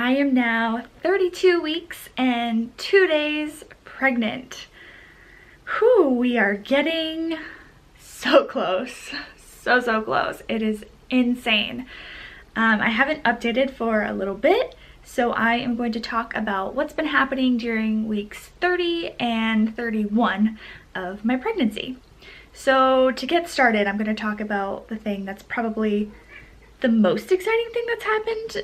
I am now 32 weeks and 2 days pregnant. Whew, we are getting so close. So close. It is insane. I haven't updated for a little bit, so I am going to talk about what's been happening during weeks 30 and 31 of my pregnancy. So to get started, I'm going to talk about the thing that's probably the most exciting thing that's happened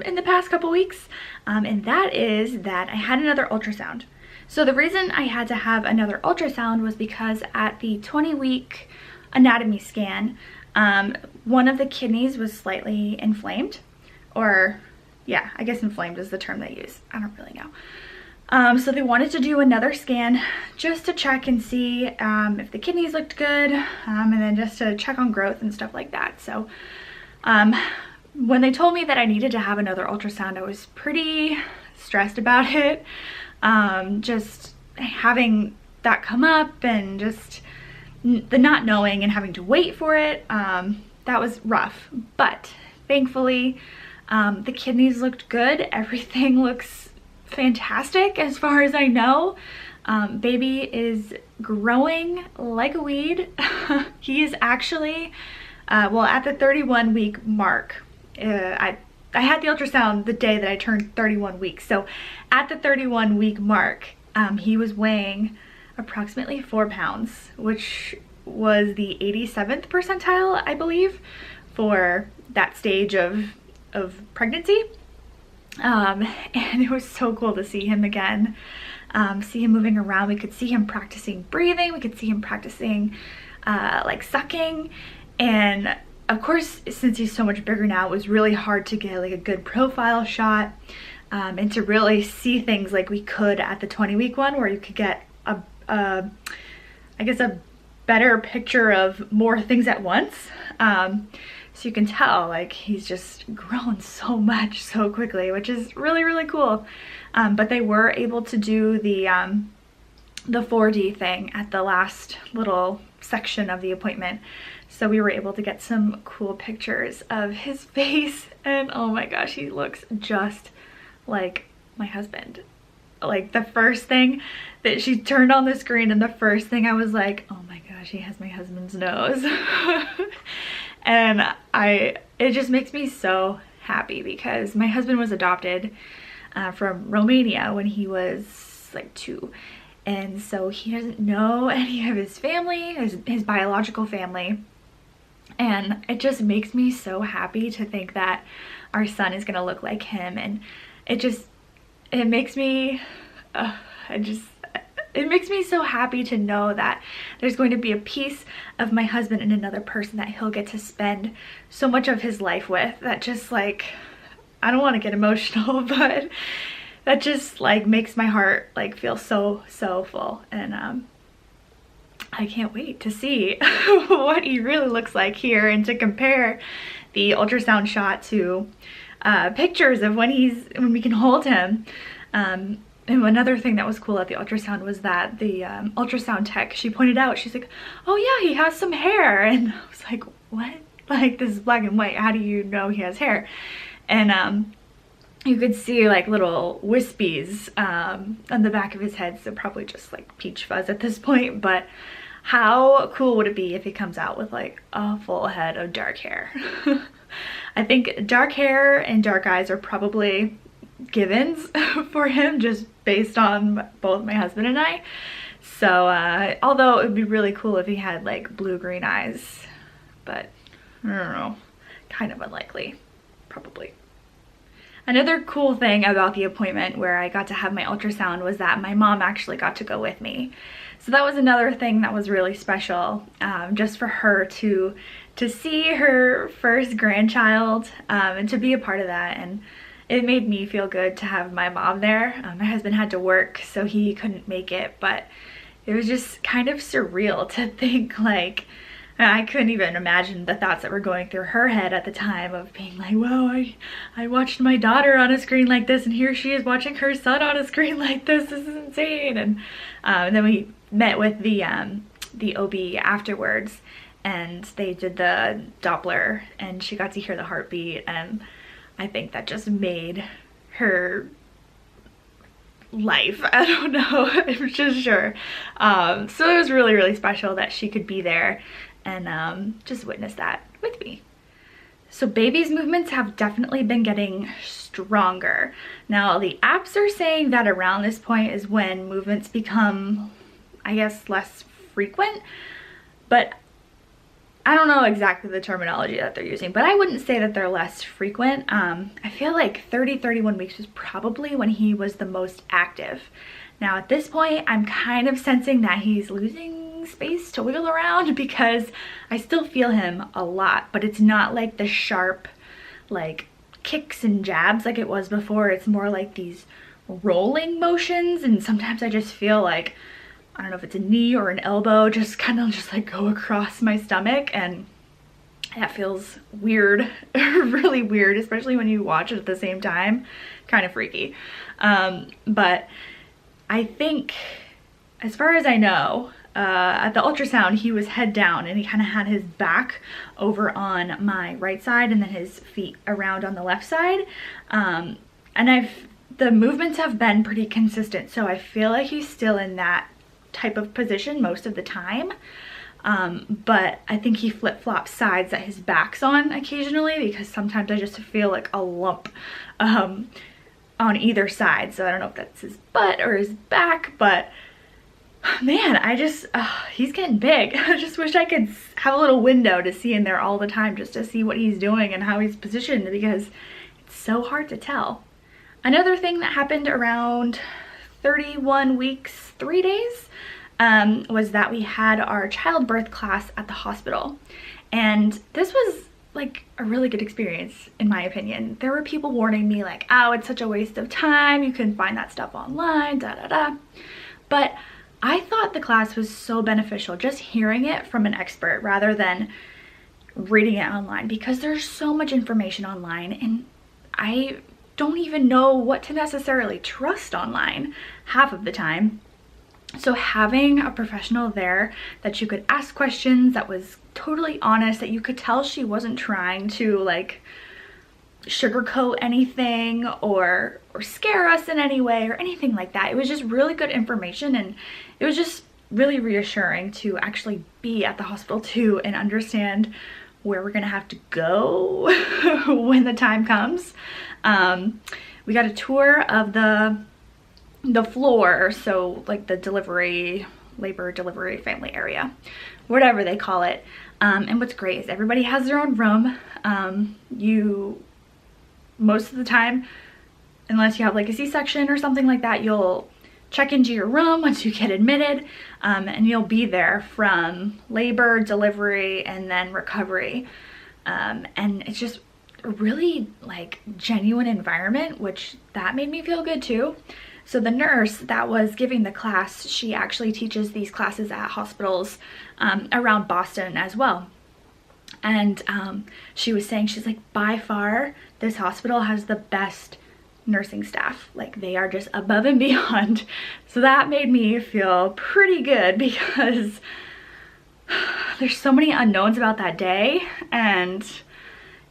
in the past couple weeks, and that is that I had another ultrasound. So the reason I had to have another ultrasound was because at the 20-week anatomy scan, one of the kidneys was slightly inflamed, or yeah, I guess inflamed is the term they use. I don't really know. So they wanted to do another scan just to check and see if the kidneys looked good, and then just to check on growth and stuff like that. So when they told me that I needed to have another ultrasound, I was pretty stressed about it. Just having that come up and just the not knowing and having to wait for it, that was rough. But thankfully, the kidneys looked good. Everything looks fantastic as far as I know. Baby is growing like a weed. He is actually, well, at the 31-week mark, I had the ultrasound the day that I turned 31 weeks. So at the 31-week mark, he was weighing approximately 4 pounds, which was the 87th percentile, I believe, for that stage of pregnancy. And it was so cool to see him again, see him moving around. We could see him practicing breathing. We could see him practicing like sucking. And of course, since he's so much bigger now, it was really hard to get like a good profile shot, and to really see things like we could at the 20-week one, where you could get I guess a better picture of more things at once. So you can tell like he's just grown so much so quickly, which is really cool. But they were able to do the 4D thing at the last little section of the appointment. So we were able to get some cool pictures of his face, and oh my gosh, he looks just like my husband. Like the first thing that she turned on the screen, and the first thing I was like, oh my gosh, he has my husband's nose. And it just makes me so happy because my husband was adopted from Romania when he was like 2. And so he doesn't know any of his family, his biological family. And it just makes me so happy to think that our son is gonna look like him. And it makes me, it makes me so happy to know that there's going to be a piece of my husband and another person that he'll get to spend so much of his life with. That just like, I don't want to get emotional, but that just like makes my heart like feel so full. And I can't wait to see what he really looks like here, and to compare the ultrasound shot to pictures of when we can hold him. And another thing that was cool at the ultrasound was that the ultrasound tech, she pointed out, she's like, oh yeah, he has some hair. And I was like, what? Like, this is black and white. How do you know he has hair? And you could see like little wispies on the back of his head. So probably just like peach fuzz at this point. But how cool would it be if he comes out with like a full head of dark hair? I think dark hair and dark eyes are probably givens for him, just based on both my husband and I. So although it would be really cool if he had like blue-green eyes, but I don't know, kind of unlikely, probably. Another cool thing about the appointment where I got to have my ultrasound was that my mom actually got to go with me. So that was another thing that was really special, just for her to see her first grandchild, and to be a part of that. And it made me feel good to have my mom there. My husband had to work, so he couldn't make it, but it was just kind of surreal to think like, I couldn't even imagine the thoughts that were going through her head at the time of being like, whoa, I watched my daughter on a screen like this, and here she is watching her son on a screen like this. This is insane. And then we met with the OB afterwards, and they did the Doppler, and she got to hear the heartbeat, and I think that just made her life. I don't know, I'm just sure. So it was really, really special that she could be there and just witness that with me. So baby's movements have definitely been getting stronger. Now the apps are saying that around this point is when movements become, I guess, less frequent, but I don't know exactly the terminology that they're using, but I wouldn't say that they're less frequent. I feel like 31 weeks was probably when he was the most active. Now at this point, I'm kind of sensing that he's losing space to wiggle around because I still feel him a lot, but it's not like the sharp, like kicks and jabs like it was before. It's more like these rolling motions, and sometimes I just feel like, I don't know if it's a knee or an elbow, just kind of just like go across my stomach, and that feels weird, really weird, especially when you watch it at the same time, kind of freaky. But I think, as far as I know, at the ultrasound, he was head down and he kind of had his back over on my right side and then his feet around on the left side. And the movements have been pretty consistent, so I feel like he's still in that type of position most of the time, but I think he flip-flops sides that his back's on occasionally, because sometimes I just feel like a lump on either side. So I don't know if that's his butt or his back, but man, he's getting big. I just wish I could have a little window to see in there all the time, just to see what he's doing and how he's positioned, because it's so hard to tell. Another thing that happened around 31 weeks, 3 days, was that we had our childbirth class at the hospital. And this was like a really good experience, in my opinion. There were people warning me like, oh, it's such a waste of time, you can find that stuff online, da da da. But I thought the class was so beneficial, just hearing it from an expert rather than reading it online, because there's so much information online and I don't even know what to necessarily trust online half of the time. So having a professional there that you could ask questions, that was totally honest, that you could tell she wasn't trying to like sugarcoat anything or scare us in any way or anything like that. It was just really good information, and it was just really reassuring to actually be at the hospital too and understand where we're gonna have to go when the time comes. We got a tour of the floor, so like the labor delivery family area, whatever they call it. And what's great is everybody has their own room. You, most of the time, unless you have like a C-section or something like that, you'll check into your room once you get admitted, and you'll be there from labor, delivery, and then recovery. And it's just a really like genuine environment, which that made me feel good too. So the nurse that was giving the class, she actually teaches these classes at hospitals around Boston as well. And she was saying, she's like, by far, this hospital has the best nursing staff. Like, they are just above and beyond. So that made me feel pretty good, because there's so many unknowns about that day. And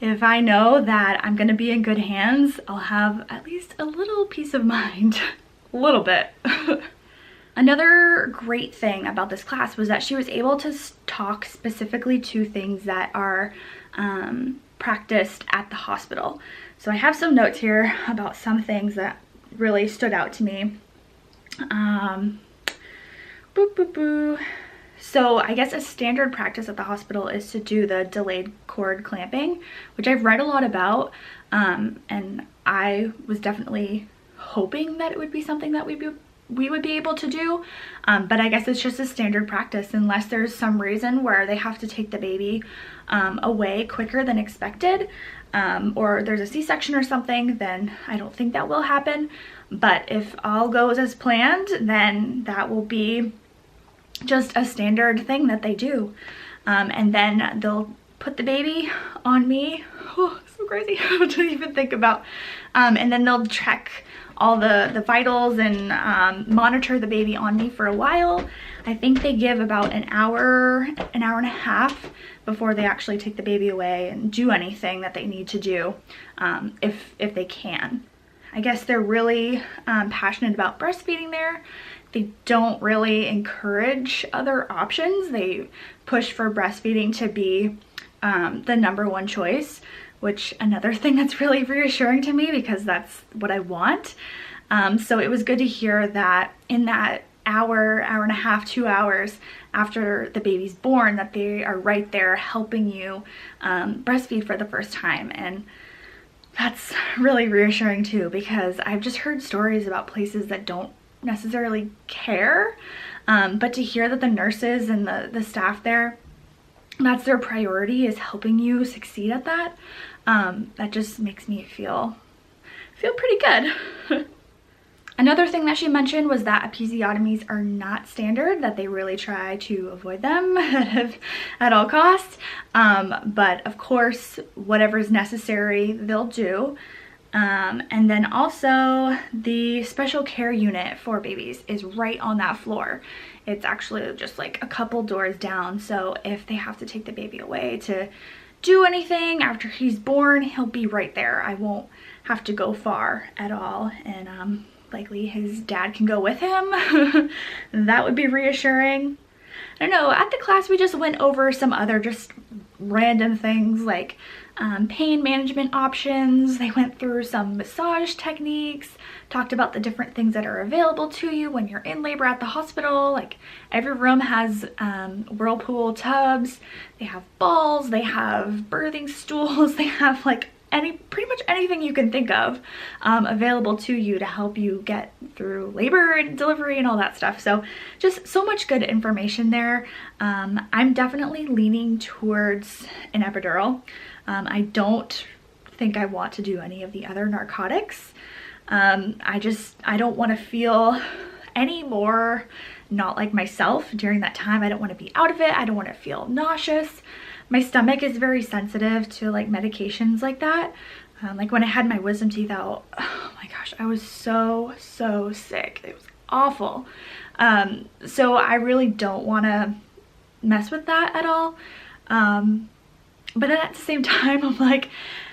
if I know that I'm gonna be in good hands, I'll have at least a little peace of mind. A little bit. Another great thing about this class was that she was able to talk specifically to things that are practiced at the hospital. So I have some notes here about some things that really stood out to me. So I guess a standard practice at the hospital is to do the delayed cord clamping, which I've read a lot about, and I was definitely hoping that it would be something that we would be able to do, but I guess it's just a standard practice unless there's some reason where they have to take the baby away quicker than expected, or there's a C-section or something, then I don't think that will happen. But if all goes as planned, then that will be just a standard thing that they do. And then they'll put the baby on me. Oh, so crazy to even think about. And then they'll check all the vitals and monitor the baby on me for a while. I think they give about an hour and a half before they actually take the baby away and do anything that they need to do, if they can. I guess they're really passionate about breastfeeding there. They don't really encourage other options. They push for breastfeeding to be the #1 choice, which another thing that's really reassuring to me because that's what I want. So it was good to hear that in that hour and a half, 2 hours after the baby's born, that they are right there helping you breastfeed for the first time. And that's really reassuring too, because I've just heard stories about places that don't necessarily care, but to hear that the nurses and the staff there, that's their priority, is helping you succeed at that, that just makes me feel pretty good. Another thing that she mentioned was that episiotomies are not standard, that they really try to avoid them at all costs, but of course whatever is necessary they'll do. And then also the special care unit for babies is right on that floor. It's actually just like a couple doors down, so if they have to take the baby away to do anything after he's born, he'll be right there. I won't have to go far at all, and likely his dad can go with him. That would be reassuring. I don't know, at the class we just went over some other just random things like pain management options. They went through some massage techniques, talked about the different things that are available to you when you're in labor at the hospital. Like every room has whirlpool tubs, they have balls, they have birthing stools, they have like pretty much anything you can think of available to you to help you get through labor and delivery and all that stuff. So just so much good information there. I'm definitely leaning towards an epidural. I don't think I want to do any of the other narcotics. I don't want to feel any more not like myself during that time. I don't want to be out of it. I don't want to feel nauseous. My stomach is very sensitive to like medications like that. Like when I had my wisdom teeth out, oh my gosh, I was so sick. It was awful. So I really don't want to mess with that at all. But at the same time, I'm like,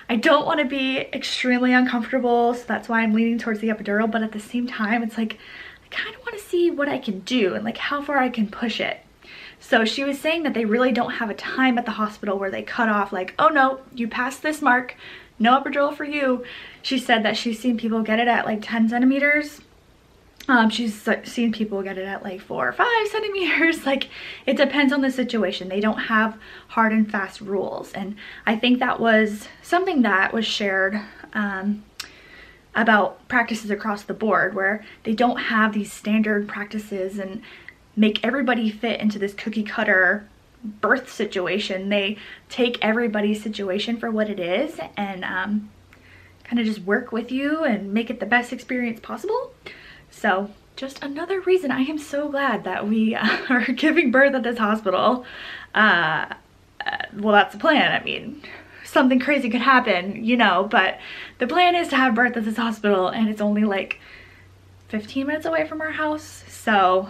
I don't want to be extremely uncomfortable, so that's why I'm leaning towards the epidural. But at the same time, it's like, I kind of want to see what I can do and like how far I can push it. So she was saying that they really don't have a time at the hospital where they cut off like, oh no, you passed this mark, no epidural for you. She said that she's seen people get it at like 10 centimeters. She's seen people get it at like 4 or 5 centimeters. Like it depends on the situation. They don't have hard and fast rules. And I think that was something that was shared about practices across the board, where they don't have these standard practices and make everybody fit into this cookie cutter birth situation. They take everybody's situation for what it is and kind of just work with you and make it the best experience possible. So just another reason I am so glad that we are giving birth at this hospital. Well, that's the plan. I mean, something crazy could happen, you know, but the plan is to have birth at this hospital, and it's only like 15 minutes away from our house. So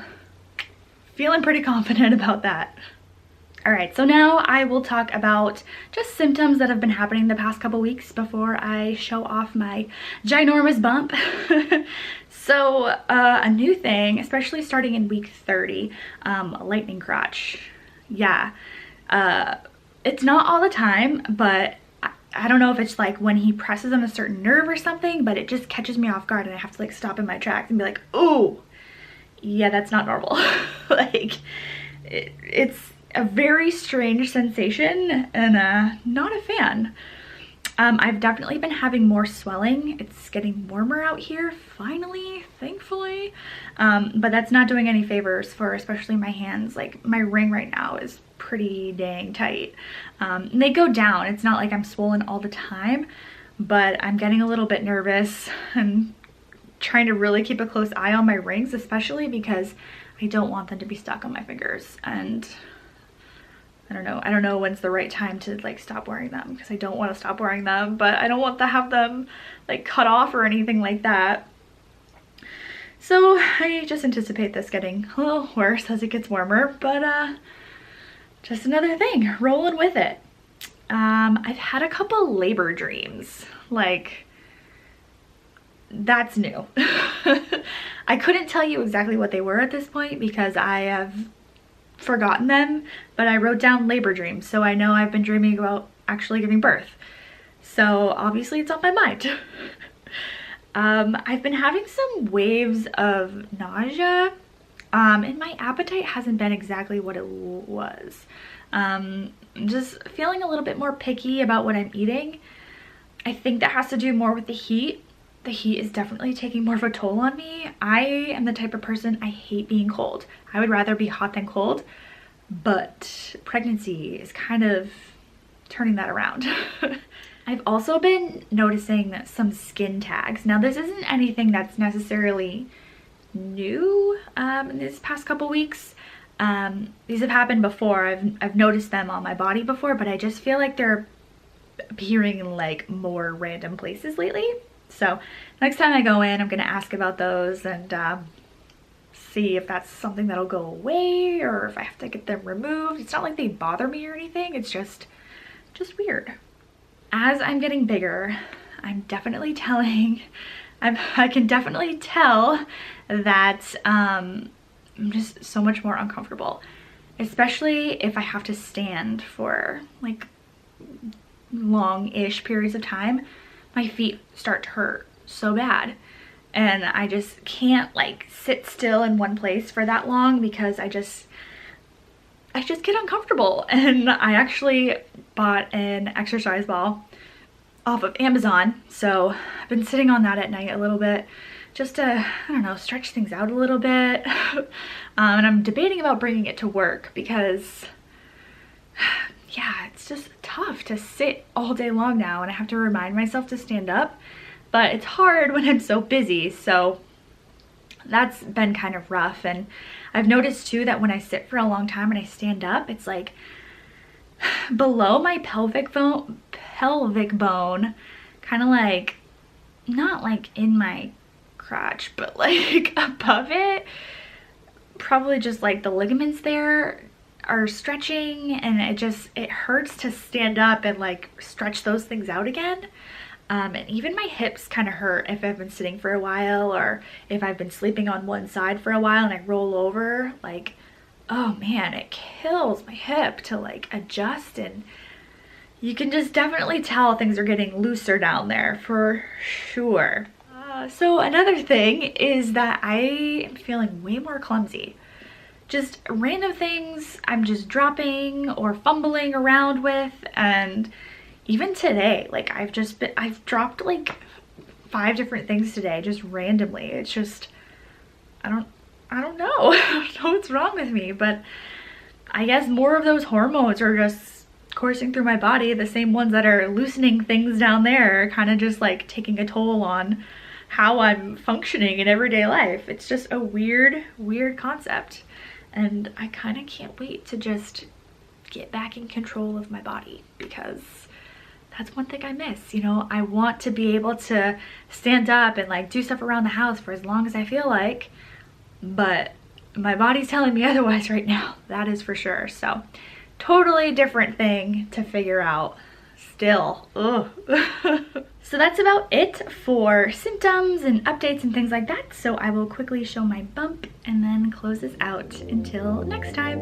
feeling pretty confident about that. All right, so now I will talk about just symptoms that have been happening the past couple weeks before I show off my ginormous bump. So a new thing, especially starting in week 30, lightning crotch. Yeah, it's not all the time, but I don't know if it's like when he presses on a certain nerve or something, but it just catches me off guard and I have to like stop in my tracks and be like, ooh, yeah, that's not normal. Like it's a very strange sensation and not a fan. I've definitely been having more swelling. It's getting warmer out here finally, thankfully, but that's not doing any favors for especially my hands. Like my ring right now is pretty dang tight. And they go down. It's not like I'm swollen all the time, but I'm getting a little bit nervous and trying to really keep a close eye on my rings, especially because I don't want them to be stuck on my fingers. And I don't know when's the right time to like stop wearing them, because I don't want to stop wearing them, but I don't want to have them like cut off or anything like that. So I just anticipate this getting a little worse as it gets warmer, but just another thing, rolling with it. I've had a couple labor dreams. Like that's new. I couldn't tell you exactly what they were at this point because I have forgotten them, but I wrote down labor dreams, so I know I've been dreaming about actually giving birth. So obviously it's on my mind. I've been having some waves of nausea, and my appetite hasn't been exactly what it was. I'm just feeling a little bit more picky about what I'm eating. I think that has to do more with the heat. The heat is definitely taking more of a toll on me. I am the type of person, I hate being cold. I would rather be hot than cold, but pregnancy is kind of turning that around. I've also been noticing some skin tags. Now this isn't anything that's necessarily new in this past couple weeks. These have happened before. I've noticed them on my body before, but I just feel like they're appearing in like more random places lately. So next time I go in, I'm gonna ask about those and see if that's something that'll go away or if I have to get them removed. It's not like they bother me or anything. It's just weird. As I'm getting bigger, I'm definitely telling, I can definitely tell that I'm just so much more uncomfortable, especially if I have to stand for like long-ish periods of time. My feet start to hurt so bad, and I just can't like sit still in one place for that long because I just get uncomfortable. And I actually bought an exercise ball off of Amazon, so I've been sitting on that at night a little bit just to, I don't know, stretch things out a little bit. And I'm debating about bringing it to work because yeah, it's just tough to sit all day long now, and I have to remind myself to stand up, but it's hard when I'm so busy, so that's been kind of rough. And I've noticed too that when I sit for a long time and I stand up, it's like below my pelvic bone, kind of like, not like in my crotch, but like above it, probably just like the ligaments there are stretching, and it hurts to stand up and like stretch those things out again. And even my hips kind of hurt if I've been sitting for a while, or if I've been sleeping on one side for a while and I roll over. Like, oh man, it kills my hip to like adjust, and you can just definitely tell things are getting looser down there for sure. So another thing is that I am feeling way more clumsy. Just random things I'm just dropping or fumbling around with, and even today, like I've dropped like 5 different things today just randomly. It's just, I don't know. I don't know what's wrong with me, but I guess more of those hormones are just coursing through my body. The same ones that are loosening things down there are kind of just like taking a toll on how I'm functioning in everyday life. It's just a weird concept. And I kind of can't wait to just get back in control of my body, because that's one thing I miss. You know, I want to be able to stand up and like do stuff around the house for as long as I feel like, but my body's telling me otherwise right now, that is for sure. So totally different thing to figure out still. Ugh. So that's about it for symptoms and updates and things like that. So I will quickly show my bump and then close this out until next time.